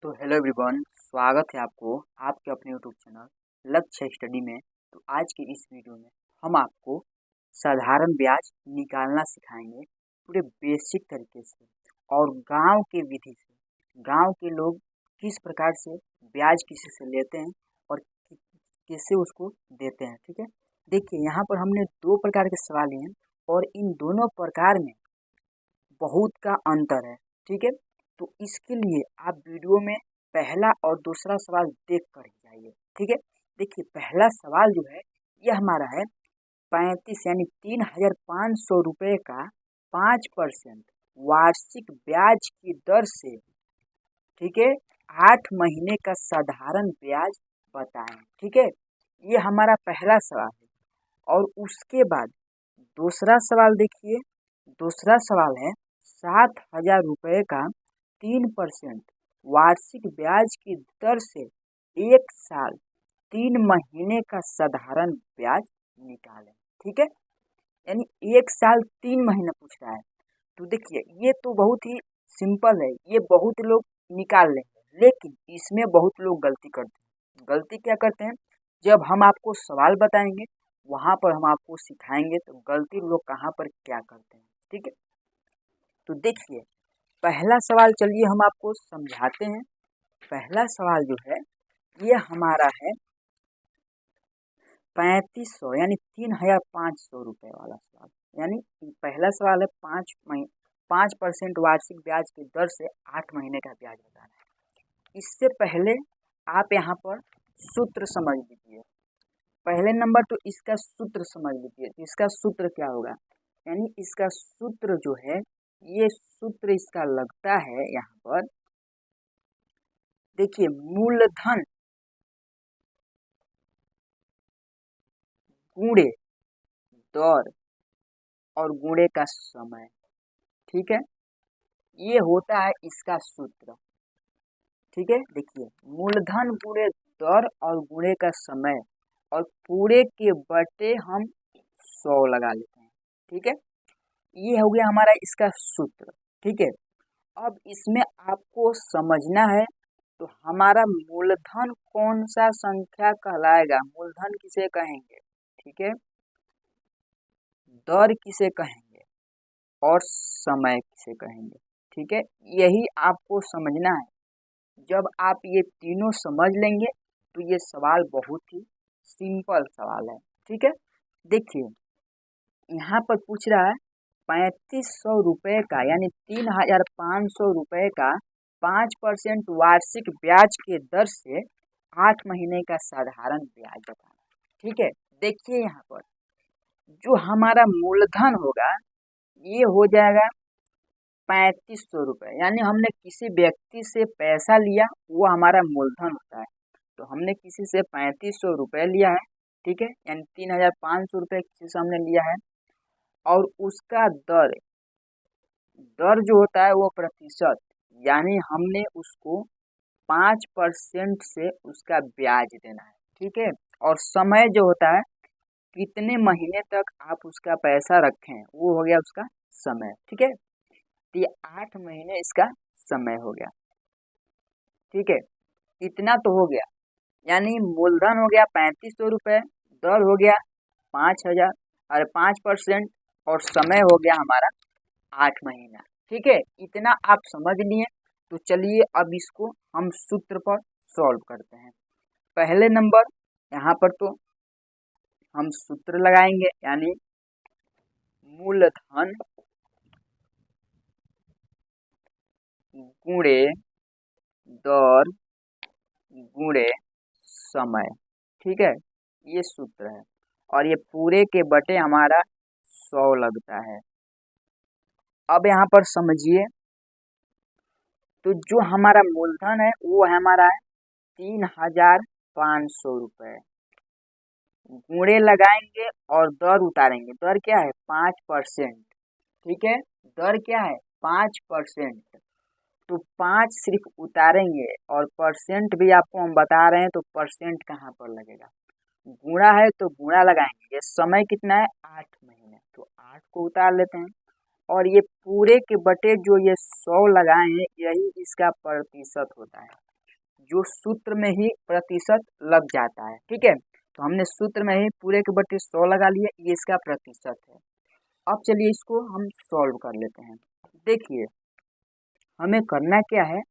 तो hello everyone, स्वागत है आपको आपके अपने यूट्यूब चैनल लक्ष्य स्टडी में। तो आज के इस वीडियो में हम आपको साधारण ब्याज निकालना सिखाएंगे पूरे बेसिक तरीके से और गांव के विधि से। गांव के लोग किस प्रकार से ब्याज किसी से लेते हैं और कैसे उसको देते हैं। ठीक है, देखिए यहाँ पर हमने दो प्रकार के सवाल लिए हैं और इन दोनों प्रकार में बहुत का अंतर है। ठीक है, तो इसके लिए आप वीडियो में पहला और दूसरा सवाल देख कर ही जाइए। ठीक है, देखिए पहला सवाल जो है यह हमारा है 35 यानी 3,500 रुपये का 5% वार्षिक ब्याज की दर से, ठीक है, 8 महीने का साधारण ब्याज बताएं। ठीक है, ये हमारा पहला सवाल है। और उसके बाद दूसरा सवाल देखिए, दूसरा सवाल है 7,000 रुपये का 3% वार्षिक ब्याज की दर से 1 साल 3 महीने का साधारण ब्याज निकालें। ठीक है, यानी 1 साल 3 महीने पूछ रहा है। तो देखिए ये तो बहुत ही सिंपल है, ये बहुत लोग निकाल लेंगे, लेकिन इसमें बहुत लोग गलती करते हैं। गलती क्या करते हैं, जब हम आपको सवाल बताएंगे वहां पर हम आपको सिखाएंगे तो गलती लोग कहाँ पर क्या करते हैं। ठीक है, तो देखिए पहला सवाल चलिए हम आपको समझाते हैं। पहला सवाल जो है ये हमारा है 3500 यानी 3,500 रुपये वाला सवाल। यानी पहला सवाल है 5% वार्षिक ब्याज की दर से 8 महीने का ब्याज बताना है। इससे पहले आप यहाँ पर सूत्र समझ लीजिए। पहले नंबर तो इसका सूत्र समझ लीजिए। तो इसका सूत्र क्या होगा, यानी इसका सूत्र जो है ये सूत्र इसका लगता है यहाँ पर, देखिए मूलधन गुणे दर और गुणे का समय। ठीक है, ये होता है इसका सूत्र। ठीक है, देखिए मूलधन गुणे दर और गुणे का समय और पूरे के बटे हम 100 लगा लेते हैं। ठीक है, ये हो गया हमारा इसका सूत्र। ठीक है, अब इसमें आपको समझना है तो हमारा मूलधन कौन सा संख्या कहलाएगा, मूलधन किसे कहेंगे, ठीक है, दर किसे कहेंगे और समय किसे कहेंगे। ठीक है, यही आपको समझना है। जब आप ये तीनों समझ लेंगे तो ये सवाल बहुत ही सिंपल सवाल है। ठीक है, देखिए यहाँ पर पूछ रहा है 3,500 रुपये का यानी 3,500 रुपये का 5% वार्षिक ब्याज के दर से 8 महीने का साधारण ब्याज बताना। ठीक है, देखिए यहाँ पर जो हमारा मूलधन होगा ये हो जाएगा 3,500 रुपये, यानी हमने किसी व्यक्ति से पैसा लिया वो हमारा मूलधन होता है। तो हमने किसी से 3,500 रुपये लिया है। ठीक है, यानी 3,500 रुपये किसी से हमने लिया है और उसका दर दर जो होता है वो प्रतिशत, यानी हमने उसको 5% से उसका ब्याज देना है। ठीक है, और समय जो होता है कितने महीने तक आप उसका पैसा रखें वो हो गया उसका समय। ठीक है, तो ये 8 महीने इसका समय हो गया। ठीक है, इतना तो हो गया, यानी मूलधन हो गया 3,500 रुपये, दर हो गया 5,000 और 5% और समय हो गया हमारा 8 महीना। ठीक है, इतना आप समझ लिए। तो चलिए अब इसको हम सूत्र पर सॉल्व करते हैं। पहले नंबर यहाँ पर तो हम सूत्र लगाएंगे, यानी मूलधन गुणे दर गुणे समय। ठीक है, ये सूत्र है और ये पूरे के बटे हमारा 100 लगता है। अब यहाँ पर समझिए, तो जो हमारा मूलधन है वो है हमारा 3,500 रुपये, गुणे लगाएंगे और दर उतारेंगे। दर क्या है 5%। ठीक है, दर क्या है 5%। तो 5 सिर्फ उतारेंगे और परसेंट भी आपको हम बता रहे हैं तो परसेंट कहाँ पर लगेगा, गुणा है तो गुणा लगाएंगे। ये समय कितना है 8 महीने, तो 8 को उतार लेते हैं और ये पूरे के बटे जो ये 100 लगाए हैं यही इसका प्रतिशत होता है। जो सूत्र में ही प्रतिशत लग जाता है। ठीक है, तो हमने सूत्र में ही पूरे के बटे 100 लगा लिए, ये इसका प्रतिशत है। अब चलिए इसको हम सॉल्व कर लेते हैं। देखिए हमें करना क्या है,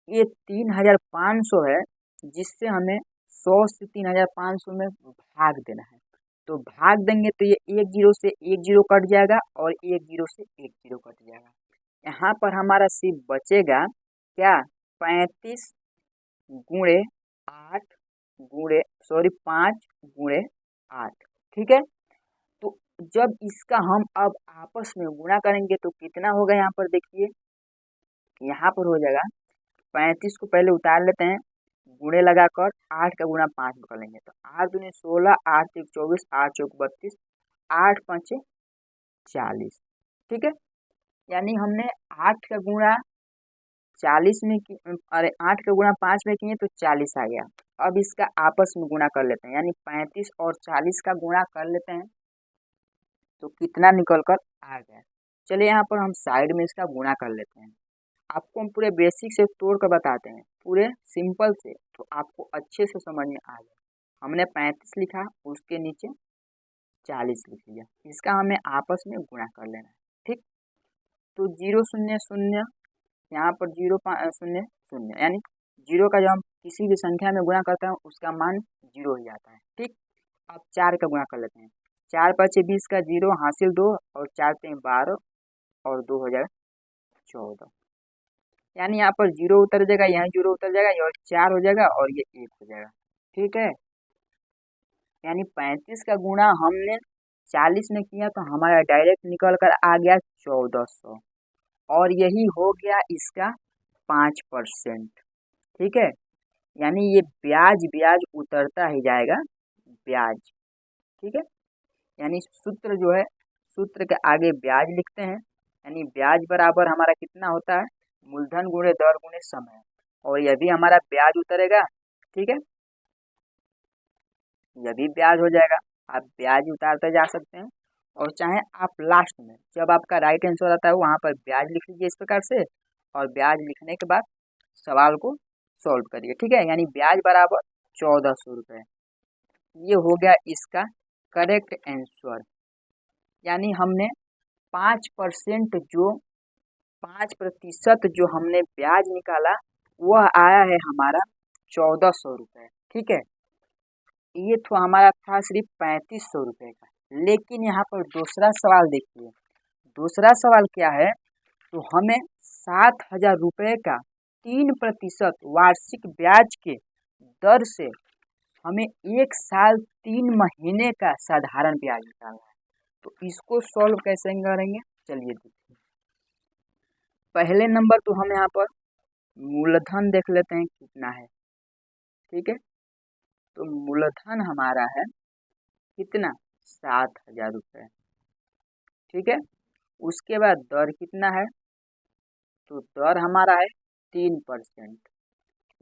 ये 3500 है, जिससे हमें 100 से 3500 में भाग देना है। तो भाग देंगे तो ये एक जीरो से एक जीरो कट जाएगा और एक जीरो से एक जीरो कट जाएगा। यहाँ पर हमारा सिर्फ बचेगा क्या, 35 गुणे 8 गुणे 5 गुणे 8। ठीक है, तो जब इसका हम अब आपस में गुणा करेंगे तो कितना होगा, यहाँ पर देखिए यहाँ पर हो जाएगा 35 को पहले उतार लेते हैं, गुणे लगाकर 8 का गुणा 5 कर लेंगे तो 8 दूनी 16, 8 3 24, 8 चौक 32, 8 5 40। ठीक है, यानी हमने 8 का गुणा 40 में अरे 8 का गुणा 5 में किए तो 40 आ गया। अब इसका आपस में गुणा कर लेते हैं, यानी 35 और 40 का गुणा कर लेते हैं तो कितना निकल कर आ गया। चलिए यहाँ पर हम साइड में इसका गुणा कर लेते हैं। आपको हम पूरे बेसिक से तोड़ कर बताते हैं, पूरे सिंपल से, तो आपको अच्छे से समझ में आ जाए। हमने 35 लिखा, उसके नीचे 40 लिख लिया, इसका हमें आपस में गुणा कर लेना है। ठीक, तो 0 0 0, यहाँ पर 0 0 0, यानी जीरो का जब हम किसी भी संख्या में गुणा करते हैं उसका मान 0 हो जाता है। ठीक, अब 4 का गुणा कर लेते हैं, 4 5 20 का 0 हासिल 2 और 4 3 12 और 2 हो जाएगा 14, यानी यहाँ पर 0 उतर जाएगा, यहाँ 0 उतर जाएगा और 4 हो जाएगा और ये 1 हो जाएगा। ठीक है, यानी 35 का गुणा हमने 40 में किया तो हमारा डायरेक्ट निकल कर आ गया 1400, और यही हो गया इसका 5%। ठीक है, यानी ये ब्याज ब्याज उतरता ही जाएगा, ब्याज। ठीक है, यानी सूत्र जो है, सूत्र के आगे ब्याज लिखते हैं, यानी ब्याज बराबर हमारा कितना होता है, मूलधन गुणे दर गुणे समय, और यह भी हमारा ब्याज उतरेगा। ठीक है, यह भी ब्याज हो जाएगा। आप ब्याज उतारते जा सकते हैं, और चाहे आप लास्ट में जब आपका राइट आंसर आता है वहाँ पर ब्याज लिख लीजिए इस प्रकार से, और ब्याज लिखने के बाद सवाल को सॉल्व करिए। ठीक है, यानी ब्याज बराबर 1400 रुपये, ये हो गया इसका करेक्ट आंसर। यानी हमने 5% जो 5% जो हमने ब्याज निकाला वह आया है हमारा 1400 रुपये। ठीक है, ये तो हमारा था सिर्फ 3500 रुपये का, लेकिन यहाँ पर दूसरा सवाल देखिए, दूसरा सवाल क्या है, तो हमें 7000 रुपये का 3% वार्षिक ब्याज के दर से हमें 1 साल 3 महीने का साधारण ब्याज निकालना है। तो इसको सॉल्व कैसे करेंगे, चलिए देखिए। पहले नंबर तो हम यहाँ पर मूलधन देख लेते हैं कितना है। ठीक है, तो मूलधन हमारा है कितना, 7000 रुपये। ठीक है, उसके बाद दर कितना है, तो दर हमारा है 3%।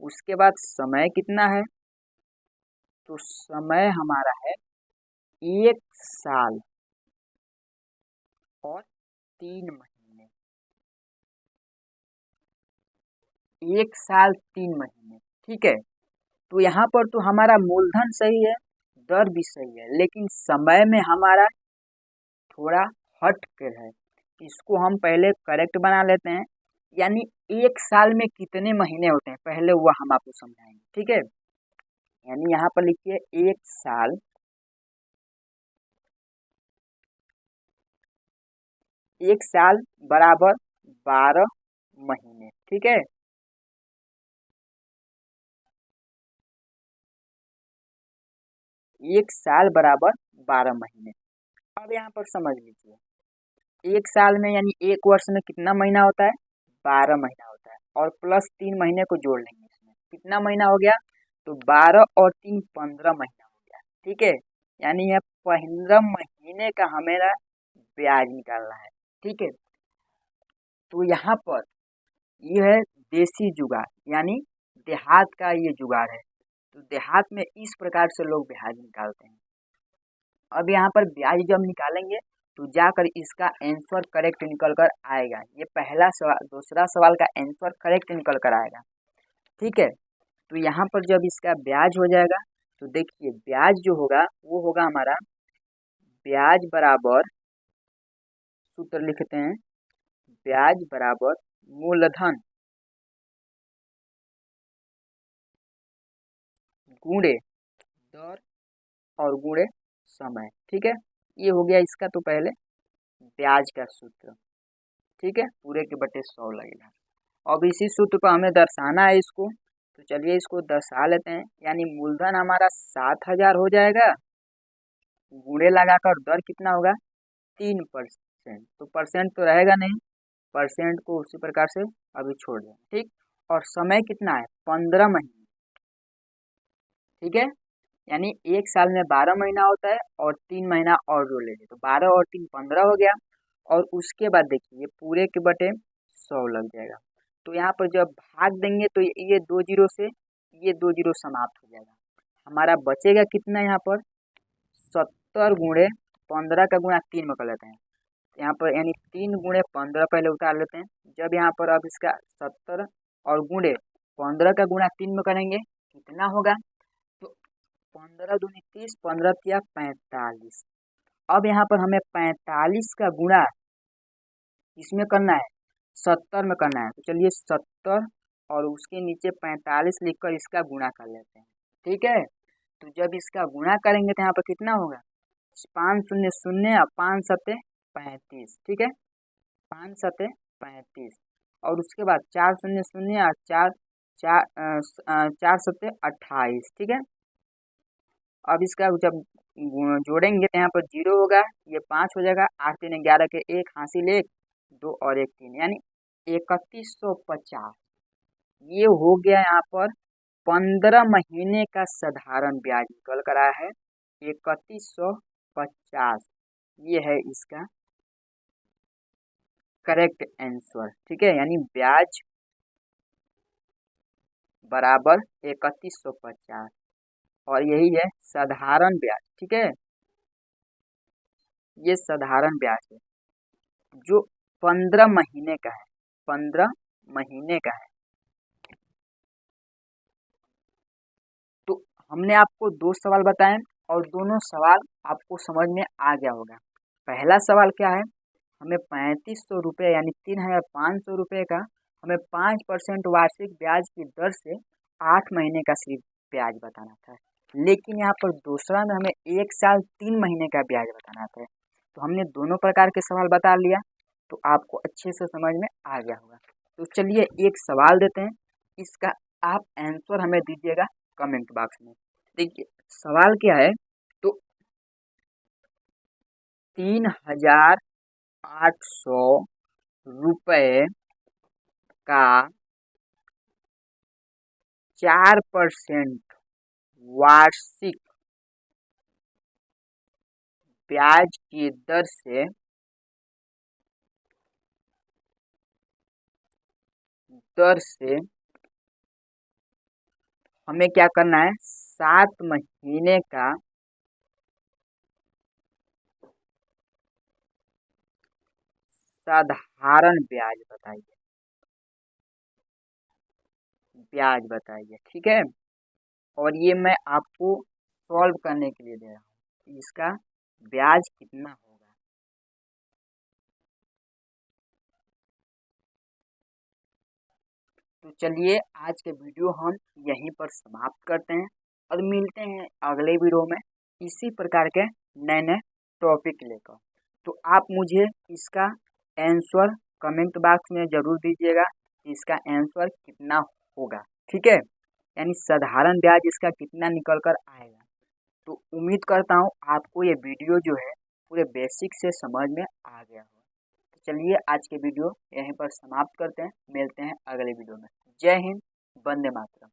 उसके बाद समय कितना है, तो समय हमारा है 1 साल और 3 महीने, 1 साल 3 महीने। ठीक है, तो यहाँ पर तो हमारा मूलधन सही है, दर भी सही है, लेकिन समय में हमारा थोड़ा हट कर है, इसको हम पहले करेक्ट बना लेते हैं। यानी 1 साल में कितने महीने होते हैं पहले वह हम आपको समझाएंगे। ठीक है, यानी यहाँ पर लिखिए 1 साल, 1 साल बराबर 12 महीने। ठीक है, 1 साल बराबर 12 महीने। अब यहाँ पर समझ लीजिए, 1 साल में यानी 1 वर्ष में कितना महीना होता है, 12 महीना होता है, और प्लस 3 महीने को जोड़ लेंगे, इसमें कितना महीना हो गया, तो 12 और 3 15 महीना हो गया। ठीक है, यानी यह 15 महीने का हमें ब्याज निकालना है। ठीक है, तो यहाँ पर यह है देसी जुगाड़, यानी देहात का ये जुगाड़ है। तो देहात में इस प्रकार से लोग ब्याज निकालते हैं। अब यहाँ पर ब्याज जब निकालेंगे तो जाकर इसका आंसर करेक्ट निकल कर आएगा। ये पहला सवाल, दूसरा सवाल का आंसर करेक्ट निकल कर आएगा। ठीक है, तो यहाँ पर जब इसका ब्याज हो जाएगा तो देखिए ब्याज जो होगा वो होगा हमारा ब्याज बराबर, सूत्र लिखते हैं, ब्याज बराबर मूलधन गुणे दर और गुणे समय। ठीक है, ये हो गया इसका तो पहले ब्याज का सूत्र। ठीक है, पूरे के बटे 100 लगेगा। अब इसी सूत्र को हमें दर्शाना है इसको, तो चलिए इसको दर्शा लेते हैं। यानी मूलधन हमारा 7,000 हो जाएगा, गुणे लगाकर दर कितना होगा 3%। तो परसेंट तो रहेगा नहीं, परसेंट को उसी प्रकार से अभी छोड़ दें। ठीक, और समय कितना है 15 महीने। ठीक है, यानी एक साल में 12 महीना होता है और 3 महीना और जो ले, तो 12 और 3 15 हो गया। और उसके बाद देखिए ये पूरे के बटे 100 लग जाएगा। तो यहाँ पर जब भाग देंगे तो ये 2 जीरो से ये 2 जीरो समाप्त हो जाएगा। हमारा बचेगा कितना यहाँ पर 70 गुणे 15 का गुणा 3 में कर लेते हैं। यहाँ पर यानी 3 गुणे 15 पहले उतार लेते हैं। जब यहाँ पर अब इसका 70 और गुणे 15 का गुणा 3 में करेंगे कितना होगा, तो 15 दूनी 30, 15 तिया 45। अब यहाँ पर हमें 45 का गुणा इसमें करना है 70 में करना है। तो चलिए 70 और उसके नीचे 45 लिखकर इसका गुणा कर लेते हैं। ठीक है, तो जब इसका गुणा करेंगे तो यहाँ पर कितना होगा 5 शून्य शून्य और 5 सत्ते 35। ठीक है, 5 सत्ते 35 और उसके बाद 4 शून्य शून्य और 4 सत्ते 28। ठीक है, अब इसका जब जोड़ेंगे तो यहाँ पर 0 होगा, ये 5 हो जाएगा, 8 3 11 के 1 हासिल 1 2 और 1 3 यानी 3150। ये हो गया यहाँ पर 15 महीने का साधारण ब्याज निकल कर आया है 3150। ये है इसका करेक्ट आंसर। ठीक है, यानी ब्याज बराबर 3150 और यही है साधारण ब्याज। ठीक है, ये साधारण ब्याज है जो 15 महीने का है, 15 महीने का है। तो हमने आपको 2 सवाल बताए और दोनों सवाल आपको समझ में आ गया होगा। पहला सवाल क्या है, हमें 3500 रुपये यानी 3500 रुपये का हमें 5% वार्षिक ब्याज की दर से 8 महीने का सिर्फ ब्याज बताना था। लेकिन यहाँ पर दूसरा में हमें 1 साल 3 महीने का ब्याज बताना था। तो हमने दोनों प्रकार के सवाल बता लिया, तो आपको अच्छे से समझ में आ गया होगा। तो चलिए एक सवाल देते हैं, इसका आप आंसर हमें दीजिएगा कमेंट बॉक्स में। देखिए सवाल क्या है, तो 3,800 रुपये का 4% वार्षिक ब्याज की दर से हमें क्या करना है 7 महीने का साधारण ब्याज बताइए। ठीक है, और ये मैं आपको सॉल्व करने के लिए दे रहा हूँ, इसका ब्याज कितना होगा। तो चलिए आज के वीडियो हम यहीं पर समाप्त करते हैं और मिलते हैं अगले वीडियो में इसी प्रकार के नए नए टॉपिक लेकर। तो आप मुझे इसका आंसर कमेंट बॉक्स में ज़रूर दीजिएगा, इसका आंसर कितना होगा। ठीक है, यानी साधारण ब्याज इसका कितना निकल कर आएगा। तो उम्मीद करता हूँ आपको ये वीडियो जो है पूरे बेसिक से समझ में आ गया हो। तो चलिए आज के वीडियो यहीं पर समाप्त करते हैं, मिलते हैं अगले वीडियो में। जय हिंद, वंदे मातरम।